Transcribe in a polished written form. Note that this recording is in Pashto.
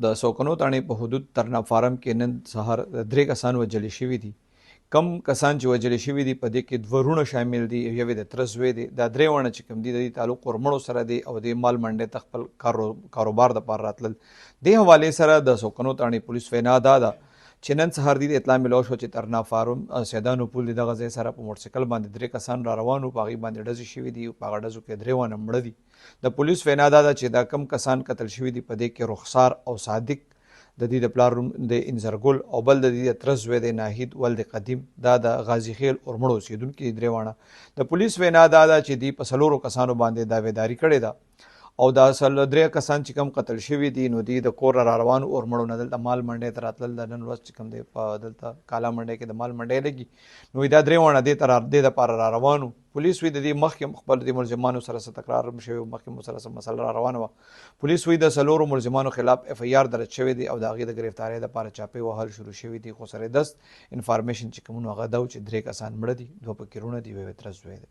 د سوکنو تاڼې په حدود ترنا فارم کې نن سهار 3 کسان وژل شوي دي. کم کسان چې وژل شوي دي په دې کې 2 ورونه شامل دي، یو یې د تره زوی دی. دا 3 ونه چې کوم دي د دې تعلق ورمړو سره دی او د مال منډۍ ته خپل کاروبار دپاره راتلل. دې حوالې سره د سوکنو تاڼې پولیس وینا دا ده چې نن سهار د اطلاع ملو شو چې ترنا فارم سیدانو پول د دغه ځای سره په موټرسایکل باندې 3 کسان را روان وو، په هغې باندې ډزې شوي دي. په هغه ډزو کې 3 ونه مړه دي. د پولیس وینا دا ده چې دا کم کسان قتل شوي دي په دې کې رخسار او صادق د دې د پلار د انځرګل او بل د دې د تره زوی دی ناهید ولد قدیم، دا د غازي خیل اورمړو اوسېدونکي 3 واړه. د پولیس وینا دا ده چې دوی په 4 کسانو باندې داویداري کړې ده او دا 3 کسان چې کوم قتل شوي دي نو دوی د کور را روان اورمړو نه دلته مال منډۍ ته راتلل. د نن ورځ چې کوم دی په دلته کالا منډۍ کې د مال منډۍ لګي نو دا 3 واړه دې ته دې دپاره را روان وو. پولیس وی د دې مخکې خپل د ملزمانو سره څه تکرار شوی، مخکې مو سره څه مسله را روانه وه. پولیس وی د 4 ملزمانو خلاف FIR درج شوی دی او د هغې د ګرفتارۍ دپاره چاپې وهل شروع شوي دي. خو سره دست انفارمیشن چې کومونه هغه دا و چې 3 کسان مړه دي، 2 پکې رونه دي، یو یې تره زوی دی.